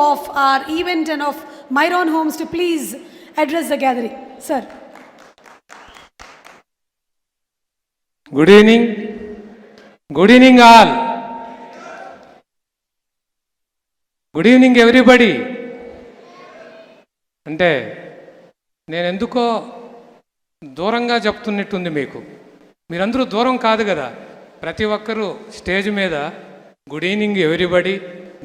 of our event and of Myron Homes to please address the gathering. Sir. Good evening. Good evening all. Good evening everybody. అంటే నేను ఎందుకో దూరంగా చెప్తున్నట్టుంది మీకు. మీరందరూ దూరం కాదు కదా. ప్రతి ఒక్కరూ స్టేజ్ మీద good evening everybody,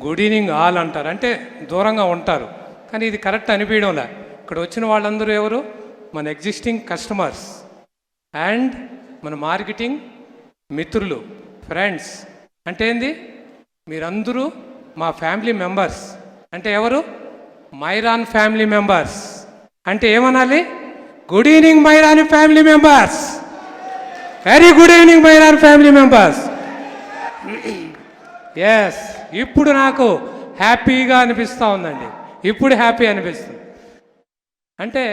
good evening all అంటారు. అంటే దూరంగా ఉంటారు, కానీ ఇది కరెక్ట్ అనిపించడంలే. ఇక్కడ వచ్చిన వాళ్ళందరూ ఎవరు? మన ఎగ్జిస్టింగ్ కస్టమర్స్ అండ్ మన మార్కెటింగ్ మిత్రులు, ఫ్రెండ్స్. అంటే ఏంది? మీరందరూ మా ఫ్యామిలీ మెంబర్స్. అంటే ఎవరు? Myron family members. అంటే ఏమనాలి? Good evening Myron family members. Very good evening Myron family members. Yes, ఇప్పుడు నాకు హ్యాపీగా అనిపిస్తూ ఉందండి. ఇప్పుడు హ్యాపీ అనిపిస్తుంది. అంటే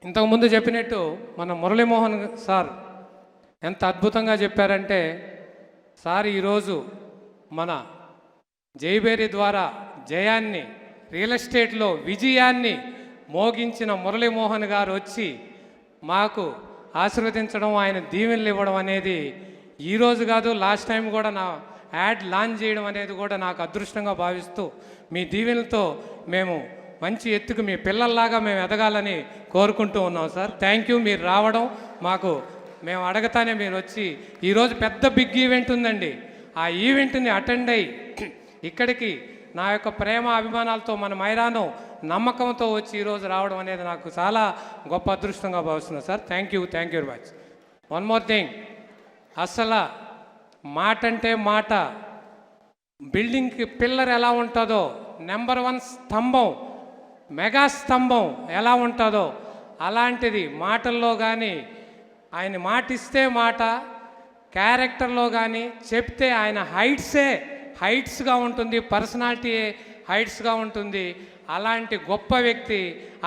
ఇంతకుముందు చెప్పినట్టు మన మురళీమోహన్ సార్ ఎంత అద్భుతంగా చెప్పారంటే, సార్ ఈరోజు మన జైబేరి ద్వారా జయాన్ని, రియల్ ఎస్టేట్లో విజయాన్ని మోగించిన మురళీమోహన్ గారు వచ్చి మాకు ఆశీర్వదించడం, ఆయన దీవెనలు ఇవ్వడం అనేది ఈరోజు కాదు, లాస్ట్ టైం కూడా నా యాడ్ లాంచ్ చేయడం అనేది కూడా నాకు అదృష్టంగా భావిస్తూ, మీ దీవెనలతో మేము మంచి ఎత్తుకు మీ పిల్లల్లాగా మేము ఎదగాలని కోరుకుంటూ ఉన్నాం సార్. Thank you. మీరు రావడం మాకు, మేము అడగతానే మీరు వచ్చి, ఈరోజు పెద్ద బిగ్ ఈవెంట్ ఉందండి. ఆ ఈవెంట్ని అటెండ్ అయ్యి ఇక్కడికి నా యొక్క ప్రేమ అభిమానాలతో మన మైరాను నమ్మకంతో వచ్చి ఈరోజు రావడం అనేది నాకు చాలా గొప్ప అదృష్టంగా భావిస్తున్నాను sir. Thank you very much. One more thing, అసలు మాట అంటే మాట, బిల్డింగ్కి పిల్లర్ ఎలా ఉంటుందో, నెంబర్ 1 స్తంభం, మెగా స్తంభం ఎలా ఉంటుందో అలాంటిది మాటల్లో కానీ, ఆయన మాటిస్తే మాట, క్యారెక్టర్లో కానీ చెప్తే ఆయన హైట్స్గా ఉంటుంది, పర్సనాలిటీ హైట్స్గా ఉంటుంది. అలాంటి గొప్ప వ్యక్తి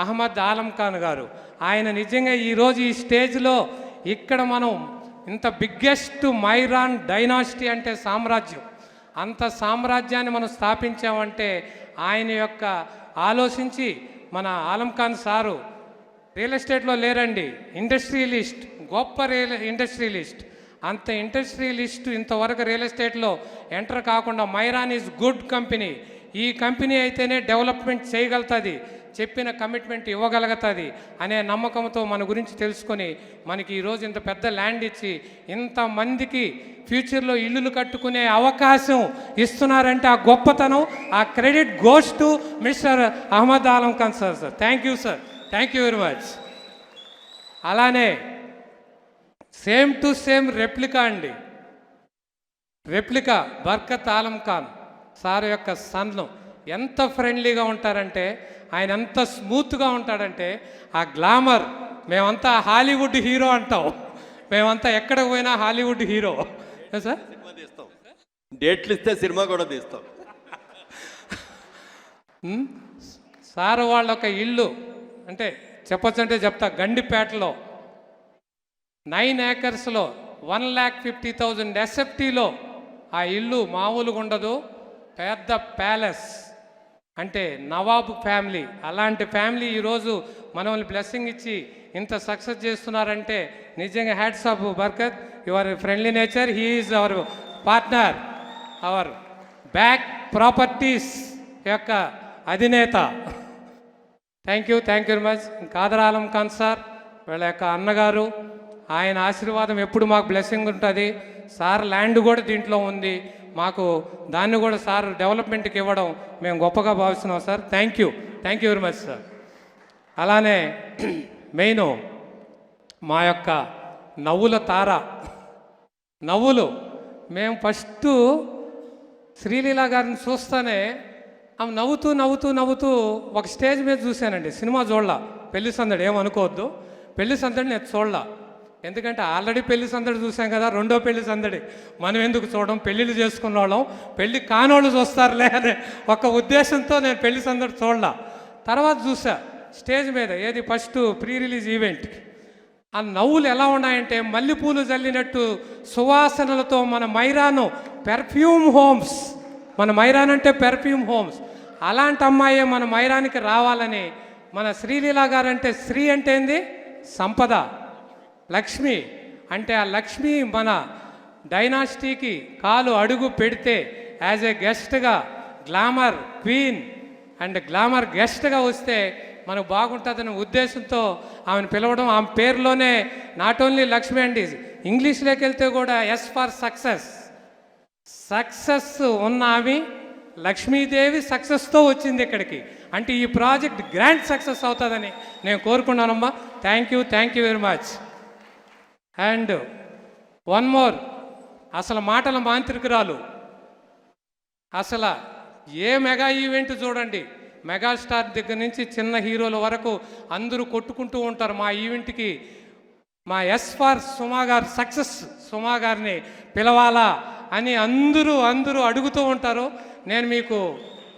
అహ్మద్ ఆలం ఖాన్ గారు. ఆయన నిజంగా ఈరోజు ఈ స్టేజ్లో ఇక్కడ మనం ఇంత బిగ్గెస్ట్ మైరాన్ డైనాసిటీ అంటే సామ్రాజ్యం, అంత సామ్రాజ్యాన్ని మనం స్థాపించామంటే ఆయన యొక్క ఆలోచించి మన ఆలం ఖాన్ సారు రియల్ ఎస్టేట్లో లేరండి, ఇండస్ట్రియలిస్ట్, గొప్ప ఇండస్ట్రియలిస్ట్. అంత ఇండస్ట్రియలిస్ట్ ఇంతవరకు రియల్ ఎస్టేట్లో ఎంటర్ కాకుండా, మైరాన్ ఈజ్ గుడ్ కంపెనీ, ఈ కంపెనీ అయితేనే డెవలప్మెంట్ చేయగలుగుతుంది, చెప్పిన కమిట్మెంట్ ఇవ్వగలుగుతుంది అనే నమ్మకంతో మన గురించి తెలుసుకొని మనకి ఈరోజు ఇంత పెద్ద ల్యాండ్ ఇచ్చి ఇంతమందికి ఫ్యూచర్లో ఇల్లులు కట్టుకునే అవకాశం ఇస్తున్నారంటే ఆ గొప్పతనం, ఆ credit goes to mister Ahmed Alam Khan sir. Sir thank you sir, thank you very much. అలానే సేమ్ టు సేమ్ రెప్లికా అండి, రెప్లికా బర్కత్ ఆలం ఖాన్ సార్ యొక్క సన్ను ఎంత ఫ్రెండ్లీగా ఉంటారంటే, ఆయన ఎంత స్మూత్గా ఉంటాడంటే, ఆ గ్లామర్, మేమంతా హాలీవుడ్ హీరో అంటాం, మేమంతా ఎక్కడికి పోయినా హాలీవుడ్ హీరో సార్. సినిమా తీస్తాం, డేట్లు ఇస్తే సినిమా కూడా తీస్తాం. సార్ వాళ్ళ ఒక ఇల్లు అంటే చెప్పొచ్చంటే చెప్తా, గండిపేటలో 9 ఏకర్స్లో 1,50,000 ఎస్ఎఫ్టీలో ఆ ఇల్లు మామూలుగా ఉండదు, పెద్ద ప్యాలెస్. అంటే నవాబు ఫ్యామిలీ, అలాంటి ఫ్యామిలీ ఈరోజు మనల్ని బ్లెస్సింగ్ ఇచ్చి ఇంత సక్సెస్ చేస్తున్నారంటే నిజంగా hats off Barkat, your friendly nature. He is our partner, our back properties యొక్క అధినేత. Thank you very much. Khader Alam Khan sir వీళ్ళ యొక్క అన్నగారు, ఆయన ఆశీర్వాదం ఎప్పుడు మాకు బ్లెస్సింగ్ ఉంటుంది. సార్ ల్యాండ్ కూడా దీంట్లో ఉంది, మాకు దాన్ని కూడా సార్ డెవలప్మెంట్కి ఇవ్వడం మేము గొప్పగా భావిస్తున్నాం sir. Thank you very much sir. అలానే మెయిన్ మా యొక్క నవ్వుల తార, నవ్వులు. మేము ఫస్ట్ శ్రీలీల గారిని చూస్తూనే ఆమె నవ్వుతూ ఒక స్టేజ్ మీద చూశానండి. సినిమా చూడలా, పెళ్లి సందడి, ఏమనుకోవద్దు, పెళ్లి సందడి నేను చూడలా. ఎందుకంటే ఆల్రెడీ పెళ్లి సందడి చూసాం కదా, రెండో పెళ్లి సందడి మనం ఎందుకు చూడడం, పెళ్ళిళ్ళు చేసుకున్న వాళ్ళం పెళ్ళి కానోళ్ళు చూస్తారులే అనే ఒక ఉద్దేశంతో నేను పెళ్లి సందడి చూడలా. తర్వాత చూసా స్టేజ్ మీద, ఏది ఫస్ట్ ప్రీ రిలీజ్ ఈవెంట్. ఆ నవ్వులు ఎలా ఉన్నాయంటే మల్లెపూలు జల్లినట్టు సువాసనలతో మన మైరాను పెర్ఫ్యూమ్ హోమ్స్, మన మైరాన్ అంటే పెర్ఫ్యూమ్ హోమ్స్, అలాంటి అమ్మాయే మన మైరానికి రావాలని మన శ్రీలీల గారు అంటే శ్రీ అంటే ఏంది సంపద, లక్ష్మి అంటే ఆ లక్ష్మి మన డైనాసిటీకి కాలు అడుగు పెడితే యాజ్ ఏ గెస్ట్గా గ్లామర్ క్వీన్ అండ్ గ్లామర్ గెస్ట్గా వస్తే మనకు బాగుంటుందనే ఉద్దేశంతో ఆమెను పిలవడం. ఆమె పేరులోనే నాట్ ఓన్లీ లక్ష్మి అండి, ఇంగ్లీష్లోకి వెళ్తే కూడా ఎస్ ఫర్ సక్సెస్. సక్సెస్ ఉన్న ఆమె లక్ష్మీదేవి సక్సెస్తో వచ్చింది ఇక్కడికి. అంటే ఈ ప్రాజెక్ట్ గ్రాండ్ సక్సెస్ అవుతుందని నేను కోరుకున్నానమ్మా. Thank you very much. And one more, అసలు మాటల మాంత్రికురాలు, అసలు ఏ మెగా ఈవెంట్ చూడండి, మెగాస్టార్ దగ్గర నుంచి చిన్న హీరోల వరకు అందరూ కొట్టుకుంటూ ఉంటారు మా ఈవెంట్కి. మా ఎస్ ఫార్ సుమా గారు సక్సెస్ సుమా గారిని పిలవాలా అని అందరూ అడుగుతూ ఉంటారు. నేను మీకు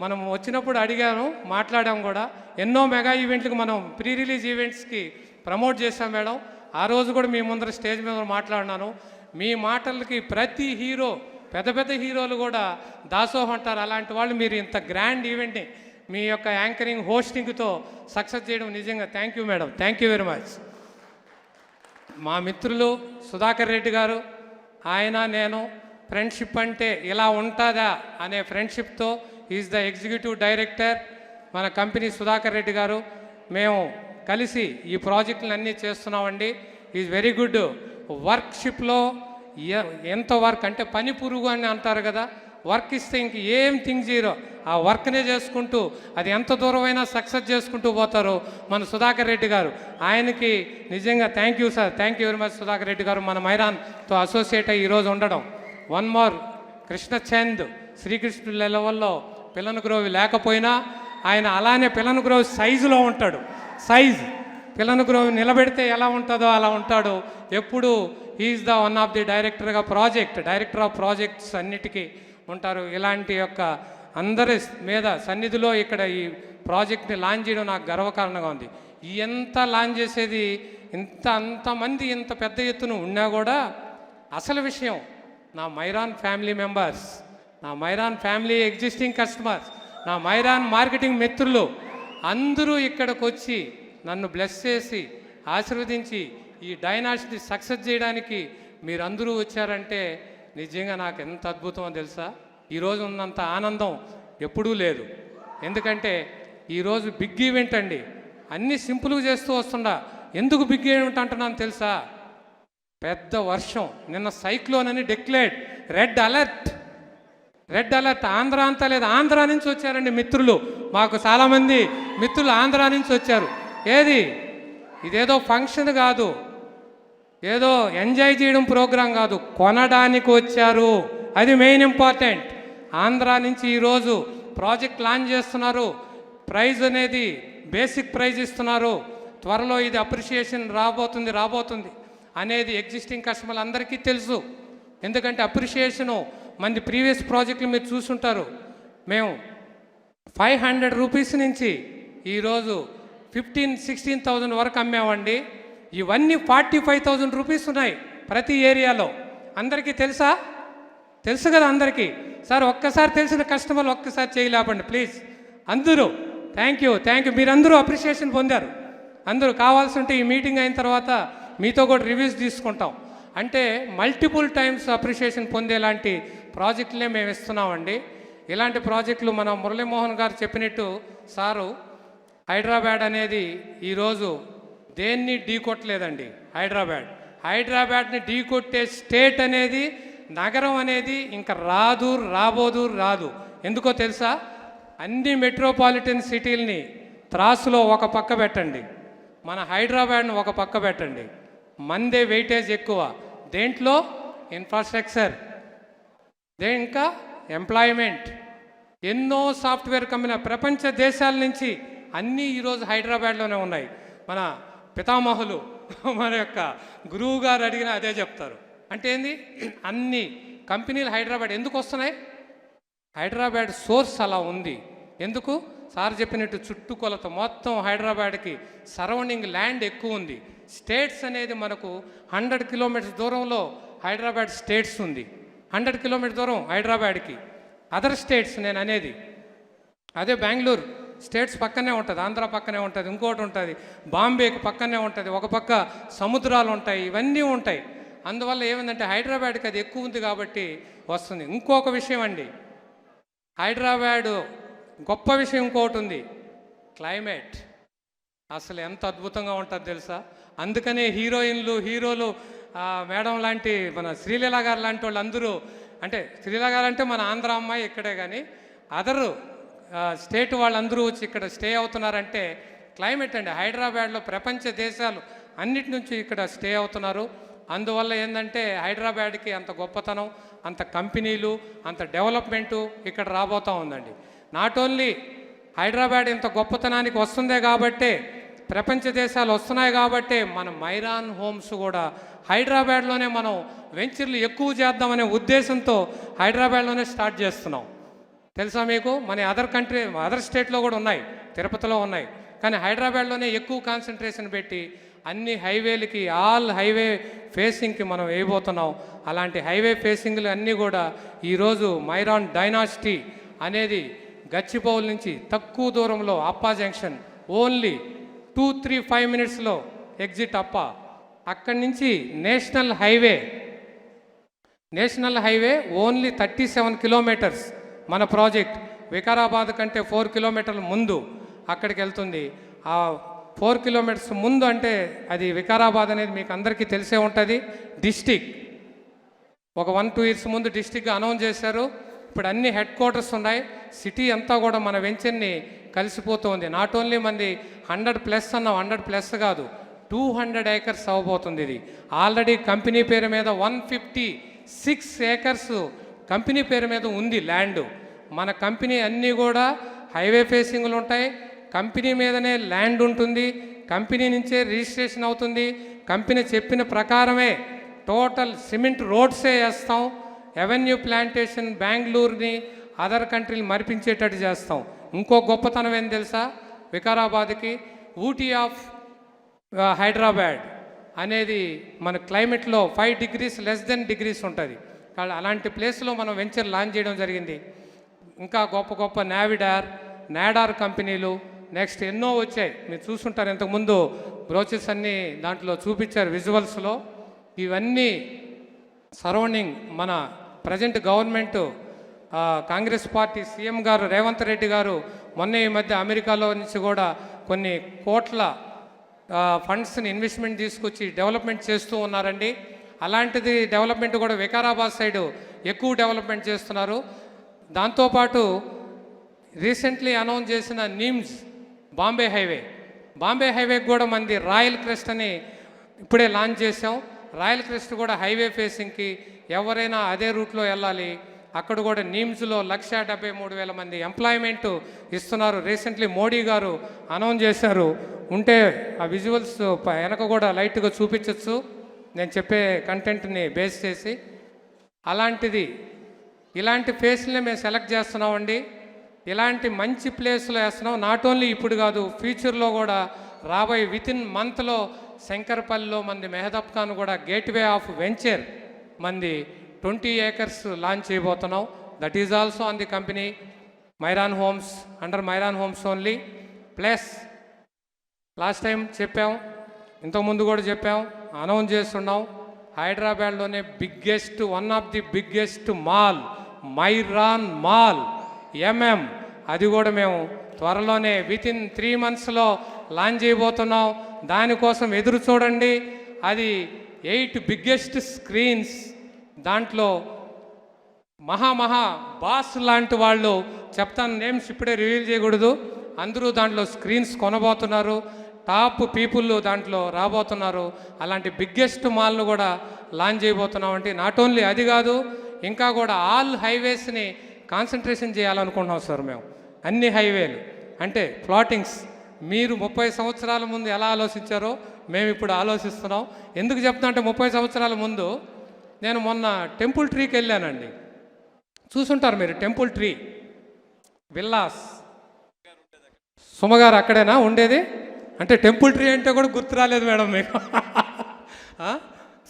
మనం వచ్చినప్పుడు అడిగాను, మాట్లాడాం కూడా. ఎన్నో మెగా ఈవెంట్లకు మనం ప్రీ రిలీజ్ ఈవెంట్స్కి ప్రమోట్ చేశాం మేడం. ఆ రోజు కూడా మీ ముందర స్టేజ్ మీద మాట్లాడినాను. మీ మాటలకి ప్రతి హీరో, పెద్ద హీరోలు కూడా దాసోహం అంటారు. అలాంటి వాళ్ళు మీరు ఇంత గ్రాండ్ ఈవెంట్ని మీ యొక్క యాంకరింగ్ హోస్టింగ్తో సక్సెస్ చేయడం నిజంగా thank you madam. Thank you very much. మా మిత్రులు సుధాకర్ రెడ్డి గారు, ఆయన నేను ఫ్రెండ్షిప్ అంటే ఇలా ఉంటుందా అనే ఫ్రెండ్షిప్తో ఈజ్ ద ఎగ్జిక్యూటివ్ డైరెక్టర్ మన కంపెనీ సుధాకర్ రెడ్డి గారు. మేము కలిసి ఈ ప్రాజెక్టులన్నీ చేస్తున్నామండి. Is very good. వర్క్షిప్లో ఎంత వర్క్ అంటే పని పురుగు అని అంటారు కదా, వర్క్ ఇస్తే ఇంక ఏం థింక్ చేయరో ఆ వర్క్నే చేసుకుంటూ అది ఎంత దూరమైనా సక్సెస్ చేసుకుంటూ పోతారు మన సుధాకర్ రెడ్డి గారు. ఆయనకి నిజంగా thank you sir. Thank you very much Sudhakar Reddy గారు మన మైరాన్తో అసోసియేట్ అయ్యి ఈరోజు ఉండడం. వన్ మోర్, కృష్ణచంద్ శ్రీకృష్ణుల లెవెల్లో పిల్లన గ్రోవి లేకపోయినా ఆయన అలానే పిల్లన గ్రోవి సైజులో ఉంటాడు. పిల్లన గ్రోవి నిలబెడితే ఎలా ఉంటుందో అలా ఉంటాడు ఎప్పుడు. Is the one of the director of projects అన్నిటికీ ఉంటారు. ఇలాంటి యొక్క అందరి మీద సన్నిధిలో ఇక్కడ ఈ ప్రాజెక్ట్ని లాంచ్ చేయడం నాకు గర్వకారణంగా ఉంది. ఎంత లాంచ్ చేసేది అంతమంది ఇంత పెద్ద ఎత్తున ఉన్నా కూడా అసలు విషయం నా మైరాన్ ఫ్యామిలీ మెంబర్స్, నా మైరాన్ ఫ్యామిలీ ఎగ్జిస్టింగ్ కస్టమర్స్, నా మైరాన్ మార్కెటింగ్ మిత్రులు అందరూ ఇక్కడికి వచ్చి నన్ను బ్లెస్ చేసి ఆశీర్వదించి ఈ డైనాసిటీ సక్సెస్ చేయడానికి మీరందరూ వచ్చారంటే నిజంగా నాకు ఎంత అద్భుతమో తెలుసా. ఈరోజు ఉన్నంత ఆనందం ఎప్పుడూ లేదు. ఎందుకంటే ఈరోజు బిగ్ ఈవెంట్ అండి. అన్నీ సింపుల్గా చేస్తూ వస్తుండా. ఎందుకు బిగ్ ఈవెంట్ అంటున్నాను తెలుసా? పెద్ద వర్షం, నిన్న సైక్లోన్ అని డిక్లేర్డ్, రెడ్ అలర్ట్. ఆంధ్ర అంతా లేదు, ఆంధ్ర నుంచి వచ్చారండి మిత్రులు. మాకు చాలామంది మిత్రులు ఆంధ్ర నుంచి వచ్చారు. ఇదేదో ఫంక్షన్ కాదు, ఏదో ఎంజాయ్ చేయడం ప్రోగ్రాం కాదు, కొనడానికి వచ్చారు. అది మెయిన్ ఇంపార్టెంట్. ఆంధ్ర నుంచి ఈరోజు ప్రాజెక్ట్ లాంచ్ చేస్తున్నారు. ప్రైజ్ అనేది బేసిక్ ప్రైజ్ ఇస్తున్నారు. త్వరలో ఇది అప్రిషియేషన్ రాబోతుంది అనేది ఎగ్జిస్టింగ్ కస్టమర్లు అందరికీ తెలుసు. ఎందుకంటే అప్రిషియేషను మంది ప్రీవియస్ ప్రాజెక్టులు మీరు చూసుంటారు. మేము 500 రూపీస్ నుంచి ఈరోజు 15,000-16,000 వరకు అమ్మామండి. ఇవన్నీ 45,000 రూపీస్ ఉన్నాయి ప్రతి ఏరియాలో. అందరికీ తెలుసు కదా అందరికీ. సార్ ఒక్కసారి తెలిసిన కస్టమర్లు ఒక్కసారి చేయలేపండి ప్లీజ్. అందరూ థ్యాంక్ యూ. మీరందరూ అప్రిషియేషన్ పొందారు. అందరూ కావాల్సి ఉంటే ఈ మీటింగ్ అయిన తర్వాత మీతో కూడా రివ్యూస్ తీసుకుంటాం. అంటే మల్టిపుల్ టైమ్స్ అప్రిషియేషన్ పొందేలాంటి ప్రాజెక్టులే మేము ఇస్తున్నామండి. ఇలాంటి ప్రాజెక్టులు మన మురళీమోహన్ గారు చెప్పినట్టు సారు హైదరాబాద్ అనేది ఈరోజు దేన్ని ఢీకొట్టలేదండి. హైదరాబాద్ని ఢీకొట్టే స్టేట్ అనేది, నగరం అనేది ఇంకా రాదు. ఎందుకో తెలుసా? అన్ని మెట్రోపాలిటన్ సిటీలని త్రాసులో ఒక పక్క పెట్టండి, మన హైదరాబాద్ను ఒక పక్క పెట్టండి. మందే వెయిటేజ్ ఎక్కువ. దేంట్లో? ఇన్ఫ్రాస్ట్రక్చర్, ఇంకా ఎంప్లాయ్మెంట్. ఎన్నో సాఫ్ట్వేర్ కంపెనీ ప్రపంచ దేశాల నుంచి అన్నీ ఈరోజు హైదరాబాద్లోనే ఉన్నాయి. మన పితామహులు మన యొక్క గురువు గారు అడిగినా అదే చెప్తారు. అంటే ఏంది? అన్ని కంపెనీలు హైదరాబాద్ ఎందుకు వస్తున్నాయి? హైదరాబాద్ సోర్స్ అలా ఉంది. ఎందుకు? సార్ చెప్పినట్టు చుట్టుకొలత మొత్తం హైదరాబాద్కి సరౌండింగ్ ల్యాండ్ ఎక్కువ ఉంది. స్టేట్స్ అనేది మనకు 100 కిలోమీటర్స్ దూరంలో హైదరాబాద్ స్టేట్స్ ఉంది. 100 కిలోమీటర్ దూరం హైదరాబాద్కి. అదర్ స్టేట్స్ నేను అనేది అదే బెంగళూరు స్టేట్స్ పక్కనే ఉంటుంది, ఆంధ్ర పక్కనే ఉంటుంది, ఇంకోటి ఉంటుంది, బాంబేకి పక్కనే ఉంటుంది, ఒక పక్క సముద్రాలు ఉంటాయి, ఇవన్నీ ఉంటాయి. అందువల్ల ఏమైందంటే హైదరాబాద్కి అది ఎక్కువ ఉంది కాబట్టి వస్తుంది. ఇంకొక విషయం అండి, హైదరాబాదు గొప్ప విషయం ఇంకోటి ఉంది, క్లైమేట్ అసలు ఎంత అద్భుతంగా ఉంటుంది తెలుసా. అందుకనే హీరోలు మేడం లాంటి మన శ్రీలీల గారు లాంటి వాళ్ళు అందరూ, అంటే శ్రీలీల గారు అంటే మన ఆంధ్ర అమ్మాయి ఇక్కడే, కానీ అదరు స్టేట్ వాళ్ళందరూ వచ్చి ఇక్కడ స్టే అవుతున్నారంటే క్లైమేట్ అండి. హైదరాబాద్లో ప్రపంచ దేశాలు అన్నిటి నుంచి ఇక్కడ స్టే అవుతున్నారు. అందువల్ల ఏంటంటే హైదరాబాద్కి అంత గొప్పతనం, అంత కంపెనీలు, అంత డెవలప్మెంటు ఇక్కడ రాబోతూ ఉందండి. నాట్ ఓన్లీ హైదరాబాద్ ఇంత గొప్పతనానికి వస్తుందే కాబట్టే, ప్రపంచ దేశాలు వస్తున్నాయి కాబట్టే మన మైరాన్ హోమ్స్ కూడా హైదరాబాద్లోనే మనం వెంచర్లు ఎక్కువ చేద్దామనే ఉద్దేశంతో హైదరాబాద్లోనే స్టార్ట్ చేస్తున్నాం. తెలుసా మీకు? మన అదర్ స్టేట్లో కూడా ఉన్నాయి, తిరుపతిలో ఉన్నాయి, కానీ హైదరాబాద్లోనే ఎక్కువ కాన్సన్ట్రేషన్ పెట్టి అన్ని హైవేలకి, ఆల్ హైవే ఫేసింగ్కి మనం వేయబోతున్నాం. అలాంటి హైవే ఫేసింగ్లు అన్నీ కూడా ఈరోజు మైరాన్ డైనాసిటీ అనేది గచ్చిబౌలి నుంచి తక్కువ దూరంలో అప్పా జంక్షన్, ఓన్లీ 2-3-5 మినిట్స్లో ఎగ్జిట్ అప్పా. అక్కడి నుంచి నేషనల్ హైవే ఓన్లీ 37 కిలోమీటర్స్. మన ప్రాజెక్ట్ వికారాబాద్ కంటే 4 కిలోమీటర్ల ముందు అక్కడికి వెళ్తుంది. ఆ 4 కిలోమీటర్స్ ముందు అంటే అది వికారాబాద్ అనేది మీకు అందరికీ తెలిసే ఉంటుంది. డిస్టిక్ ఒక 1-2 ఇయర్స్ ముందు డిస్టిక్గా అనౌన్స్ చేశారు. ఇప్పుడు అన్ని హెడ్ క్వార్టర్స్ ఉన్నాయి. సిటీ అంతా కూడా మన వెంచర్ని కలిసిపోతుంది. నాట్ ఓన్లీ మంది 100+ అన్నాం, 100+ కాదు, 200 ఏకర్స్ అవ్వబోతుంది. ఇది ఆల్రెడీ కంపెనీ పేరు మీద 156 ఏకర్స్ కంపెనీ పేరు మీద ఉంది ల్యాండ్. మన కంపెనీ అన్నీ కూడా హైవే ఫేసింగ్లు ఉంటాయి, కంపెనీ మీదనే ల్యాండ్ ఉంటుంది, కంపెనీ నుంచే రిజిస్ట్రేషన్ అవుతుంది, కంపెనీ చెప్పిన ప్రకారమే టోటల్ సిమెంట్ రోడ్సే వేస్తాం. ఎవెన్యూ ప్లాంటేషన్ బెంగళూరుని అదర్ కంట్రీలు మరిపించేటట్టు చేస్తాం. ఇంకో గొప్పతనం ఏం తెలుసా, వికారాబాద్కి ఊటీ ఆఫ్ హైదరాబాద్ అనేది మన క్లైమేట్లో 5 degrees <= ఉంటుంది. అలాంటి ప్లేస్లో మనం వెంచర్ లాంచ్ చేయడం జరిగింది. ఇంకా గొప్ప నాడార్ కంపెనీలు నెక్స్ట్ ఎన్నో వచ్చాయి. మీరు చూసుంటారు, ఇంతకుముందు బ్రోచెస్ అన్నీ దాంట్లో చూపించారు విజువల్స్లో. ఇవన్నీ సరౌండింగ్ మన present government, Congress party CM గారు రేవంత్ రెడ్డి గారు మొన్న ఈ మధ్య అమెరికాలో నుంచి కూడా కొన్ని కోట్ల ఫండ్స్ని ఇన్వెస్ట్మెంట్ తీసుకొచ్చి డెవలప్మెంట్ చేస్తూ ఉన్నారండి. అలాంటిది డెవలప్మెంట్ కూడా వికారాబాద్ సైడు ఎక్కువ డెవలప్మెంట్ చేస్తున్నారు. దాంతోపాటు రీసెంట్లీ అనౌన్స్ చేసిన నిమ్స్ బాంబే హైవేకి కూడా మంది రాయల్ క్రెస్ట్ అని ఇప్పుడే లాంచ్ చేసాం. రాయల్ క్రెస్ట్ కూడా హైవే ఫేసింగ్కి ఎవరైనా అదే రూట్లో వెళ్ళాలి. అక్కడ కూడా నిమ్స్లో 173,000 మంది ఎంప్లాయ్మెంట్ ఇస్తున్నారు. రీసెంట్లీ మోడీ గారు అనౌన్స్ చేశారు. ఉంటే ఆ విజువల్స్ వెనక కూడా లైట్గా చూపించవచ్చు, నేను చెప్పే కంటెంట్ని బేస్ చేసి. ఇలాంటి ఫేస్లనే మేము సెలెక్ట్ చేస్తున్నామండి. ఇలాంటి మంచి ప్లేస్లో వేస్తున్నాం. నాట్ ఓన్లీ ఇప్పుడు కాదు, ఫ్యూచర్లో కూడా రాబోయే వితిన్ మంత్లో శంకరపల్లిలో మంది మెహదబ్ ఖాన్ కూడా గేట్వే ఆఫ్ వెంచర్ మంది 20 ఏకర్స్ లాంచ్ చేయబోతున్నాం. That is also on the company మైరాన్ homes, under మైరాన్ homes only. Plus last time చెప్పాం, ఇంతకుముందు కూడా చెప్పాం, అనౌన్స్ చేస్తున్నాం, హైదరాబాద్లోనే one of the biggest mall మైరాన్ mall అది కూడా మేము త్వరలోనే వితిన్ 3 monthsలో లాంచ్ చేయబోతున్నాం. దానికోసం ఎదురు చూడండి. అది 8 biggest స్క్రీన్స్, దాంట్లో మహా బాస్ లాంటి వాళ్ళు, చెప్తాను నేమ్స్ ఇప్పుడే రివీల్ చేయకూడదు, అందరూ దాంట్లో స్క్రీన్స్ కొనబోతున్నారు. టాప్ పీపుల్ దాంట్లో రాబోతున్నారు. అలాంటి బిగ్గెస్ట్ మాల్ను కూడా లాంచ్ చేయబోతున్నాం. అంటే నాట్ ఓన్లీ అది కాదు, ఇంకా కూడా ఆల్ హైవేస్ని కాన్సన్ట్రేషన్ చేయాలనుకుంటున్నాం సార్ మేము. అన్ని హైవేలు అంటే ప్లాటింగ్స్ మీరు 30 సంవత్సరాల ముందు ఎలా ఆలోచించారో మేము ఇప్పుడు ఆలోచిస్తున్నాం. ఎందుకు చెప్తున్నా అంటే 30 సంవత్సరాల ముందు నేను మొన్న టెంపుల్ ట్రీకి వెళ్ళానండి. చూసుంటారు మీరు, టెంపుల్ ట్రీ విల్లాస్. సుమగారు అక్కడేనా ఉండేది? అంటే టెంపుల్ ట్రీ అంటే కూడా గుర్తు రాలేదు మేడం మీకు.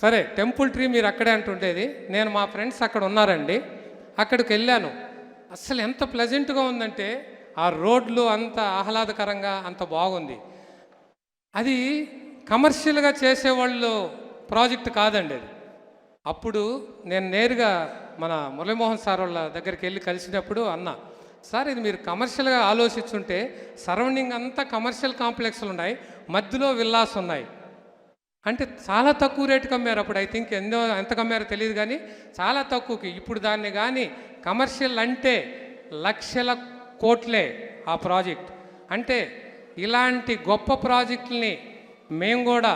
సరే, టెంపుల్ ట్రీ మీరు అక్కడే అంటుండేది. నేను మా ఫ్రెండ్స్ అక్కడ ఉన్నారండి, అక్కడికి వెళ్ళాను. అసలు ఎంత ప్లెజెంట్గా ఉందంటే ఆ రోడ్లు అంత ఆహ్లాదకరంగా అంత బాగుంది. అది కమర్షియల్గా చేసేవాళ్ళు ప్రాజెక్ట్ కాదండి అది. అప్పుడు నేను నేరుగా మన మురళీమోహన్ సార్ వాళ్ళ దగ్గరికి వెళ్ళి కలిసినప్పుడు అన్నా, సార్ ఇది మీరు కమర్షియల్గా ఆలోచించుంటే సరౌండింగ్ అంతా కమర్షియల్ కాంప్లెక్స్లు ఉన్నాయి, మధ్యలో విల్లాస్ ఉన్నాయి అంటే చాలా తక్కువ రేటుకి అమ్మారు. అప్పుడు ఐ థింక్ ఎంత కమ్మారో తెలియదు, కానీ చాలా తక్కువకి. ఇప్పుడు దాన్ని కానీ కమర్షియల్ అంటే లక్షల కోట్లే ఆ ప్రాజెక్ట్. అంటే ఇలాంటి గొప్ప ప్రాజెక్టుల్ని మేము కూడా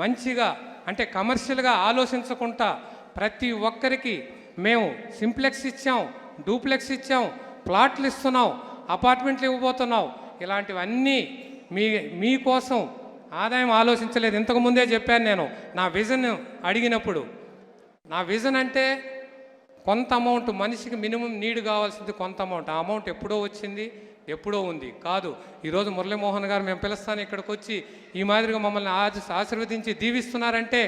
మంచిగా అంటే కమర్షియల్గా ఆలోచించకుండా ప్రతి ఒక్కరికి మేము సింప్లెక్స్ ఇచ్చాం, డూప్లెక్స్ ఇచ్చాం, ప్లాట్లు ఇస్తున్నాం, అపార్ట్మెంట్లు ఇవ్వబోతున్నాం. ఇలాంటివన్నీ మీకోసం ఆదాయం ఆలోచించలేదు. ఇంతకుముందే చెప్పాను నేను నా విజన్ అడిగినప్పుడు. నా విజన్ అంటే కొంత అమౌంట్, మనిషికి మినిమం నీడ్ కావాల్సింది కొంత అమౌంట్. ఆ అమౌంట్ ఎప్పుడో వచ్చింది, ఎప్పుడో ఉంది కాదు. ఈరోజు మురళీమోహన్ గారు మేము పిలుస్తాను ఇక్కడికి వచ్చి ఈ మాదిరిగా మమ్మల్ని ఆశీర్వదించి దీవిస్తున్నారంటే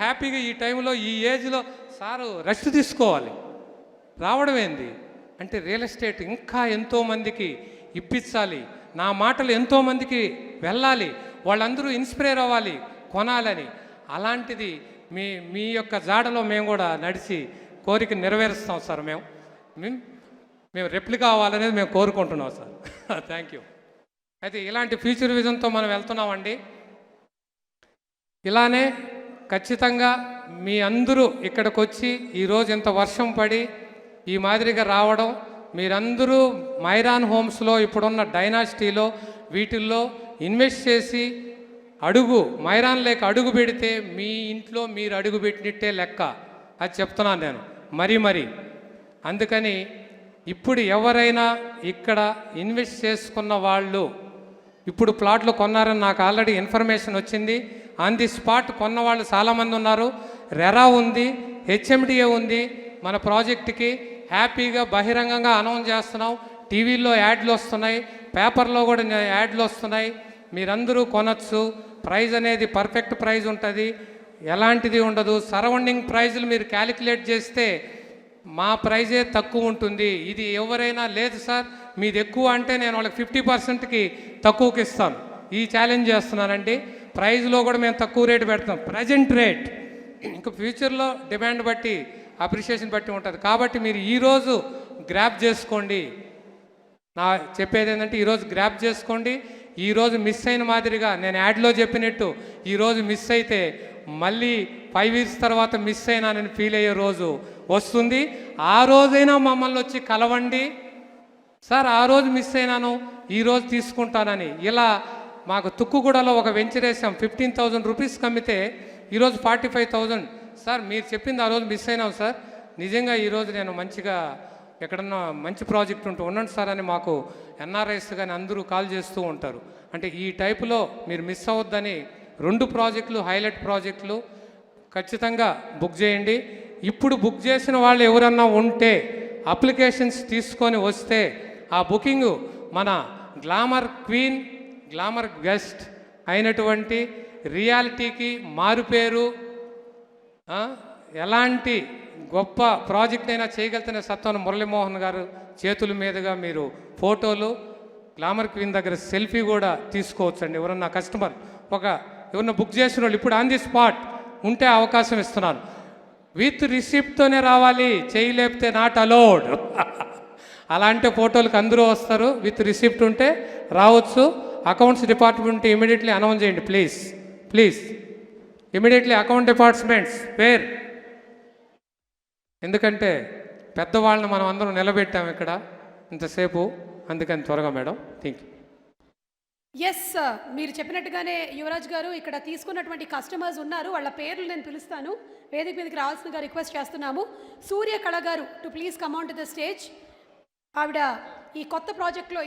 హ్యాపీగా ఈ టైంలో ఈ ఏజ్లో సారు రెస్ట్ తీసుకోవాలి. రావడం ఏంది అంటే రియల్ ఎస్టేట్ ఇంకా ఎంతోమందికి ఇప్పించాలి, నా మాటలు ఎంతోమందికి వెళ్ళాలి, వాళ్ళందరూ ఇన్స్పైర్ అవ్వాలి, కొనాలని. అలాంటిది మీ యొక్క జాడలో మేము కూడా నడిచి కోరిక నెరవేరుస్తాం సార్. మేము రెప్లికా అవ్వాలనేది మేము కోరుకుంటున్నాం సార్. Thank you. అయితే ఇలాంటి ఫ్యూచర్ విజన్తో మనం వెళ్తున్నామండి. ఇలానే ఖచ్చితంగా మీ అందరూ ఇక్కడికి వచ్చి ఈరోజు ఇంత వర్షం పడి ఈ మాదిరిగా రావడం, మీరందరూ మైరాన్ హోమ్స్లో ఇప్పుడున్న డైనాసిటీలో వీటిల్లో ఇన్వెస్ట్ చేసి మైరాన్ లేక అడుగు పెడితే మీ ఇంట్లో మీరు అడుగు పెట్టినట్టే లెక్క. అది చెప్తున్నాను నేను మరీ. అందుకని ఇప్పుడు ఎవరైనా ఇక్కడ ఇన్వెస్ట్ చేసుకున్న వాళ్ళు ఇప్పుడు ప్లాట్లు కొన్నారని నాకు ఆల్రెడీ ఇన్ఫర్మేషన్ వచ్చింది. ఆన్ ది స్పాట్ కొన్న వాళ్ళు చాలామంది ఉన్నారు. రెరా ఉంది, హెచ్ఎండిఏ ఉంది. మన ప్రాజెక్టుకి హ్యాపీగా బహిరంగంగా అనౌన్స్ చేస్తున్నాం. టీవీల్లో యాడ్లు వస్తున్నాయి, పేపర్లో కూడా యాడ్లు వస్తున్నాయి. మీరందరూ కొనచ్చు. ప్రైజ్ అనేది పర్ఫెక్ట్ ప్రైజ్ ఉంటుంది, ఎలాంటిది ఉండదు. సరౌండింగ్ ప్రైజులు మీరు క్యాలిక్యులేట్ చేస్తే మా ప్రైజే తక్కువ ఉంటుంది. ఇది ఎవరైనా లేదు సార్ మీది ఎక్కువ అంటే నేను వాళ్ళకి 50%కి తక్కువకి ఇస్తాను. ఈ ఛాలెంజ్ చేస్తున్నానండి. ప్రైజ్లో కూడా మేము తక్కువ రేటు పెడతాం, ప్రజెంట్ రేట్. ఇంకా ఫ్యూచర్లో డిమాండ్ బట్టి అప్రిషియేషన్ బట్టి ఉంటుంది. కాబట్టి మీరు ఈరోజు గ్రాప్ చేసుకోండి. నా చెప్పేది ఏంటంటే ఈరోజు గ్రాప్ చేసుకోండి. ఈరోజు మిస్ అయిన మాదిరిగా నేను యాడ్లో చెప్పినట్టు ఈరోజు మిస్ అయితే మళ్ళీ 5 years తర్వాత మిస్ అయినానని ఫీల్ అయ్యే రోజు వస్తుంది. ఆ రోజైనా మమ్మల్ని వచ్చి కలవండి. సార్ ఆ రోజు మిస్ అయినాను, ఈరోజు తీసుకుంటానని. ఇలా మాకు తుక్కుగూడలో ఒక వెంచర్ వేసాం, 15,000 రూపీస్కి అమ్మితే ఈరోజు 45,000. సార్ మీరు చెప్పింది ఆ రోజు మిస్ అయినాం సార్, నిజంగా ఈరోజు నేను మంచిగా ఎక్కడన్నా మంచి ప్రాజెక్ట్ ఉంటూ ఉండండి సార్ అని మాకు ఎన్ఆర్ఐస్ కానీ అందరూ కాల్ చేస్తూ ఉంటారు. అంటే ఈ టైపులో మీరు మిస్ అవ్వద్దని 2 ప్రాజెక్టులు హైలైట్ ప్రాజెక్టులు ఖచ్చితంగా బుక్ చేయండి. ఇప్పుడు బుక్ చేసిన వాళ్ళు ఎవరన్నా ఉంటే అప్లికేషన్స్ తీసుకొని వస్తే ఆ బుకింగ్ మన గ్లామర్ క్వీన్, గ్లామర్ గెస్ట్ అయినటువంటి రియాలిటీకి మారుపేరు, ఎలాంటి గొప్ప ప్రాజెక్ట్ అయినా చేయగలుగుతున్న సత్వన మురళీమోహన్ గారు చేతుల మీదుగా మీరు ఫోటోలు, గ్లామర్ క్వీన్ దగ్గర సెల్ఫీ కూడా తీసుకోవచ్చండి. ఎవరన్నా కస్టమర్ ఎవరన్నా బుక్ చేసిన వాళ్ళు ఇప్పుడు ఆన్ ది స్పాట్ ఉంటే అవకాశం ఇస్తున్నాను. విత్ రిసిప్ట్తోనే రావాలి, చేయలేపితే నాట్ అలౌడ్. అలాంటి ఫోటోలకు అందరూ వస్తారు. విత్ రిసిప్ట్ ఉంటే రావచ్చు. అకౌంట్స్ డిపార్ట్మెంట్ ఇమీడియట్లీ అనౌన్స్ చేయండి please immediately. Account departments where, ఎందుకంటే పెద్దవాళ్ళని మనం అందరం నిలబెట్టాం ఇక్కడ ఇంతసేపు, అందుకని త్వరగా madam. Thank you. Yes sir, మీరు చెప్పినట్టుగానే యువరాజ్ గారు ఇక్కడ తీసుకున్నటువంటి కస్టమర్స్ ఉన్నారు. వాళ్ళ పేర్లు నేను పిలుస్తాను. వేదిక మీదకి రావాల్సిందిగా రిక్వెస్ట్ చేస్తున్నాము. సూర్య కళ గారు to please come on to the stage. ఆవిడ ఈ కొత్త ప్రాజెక్ట్లో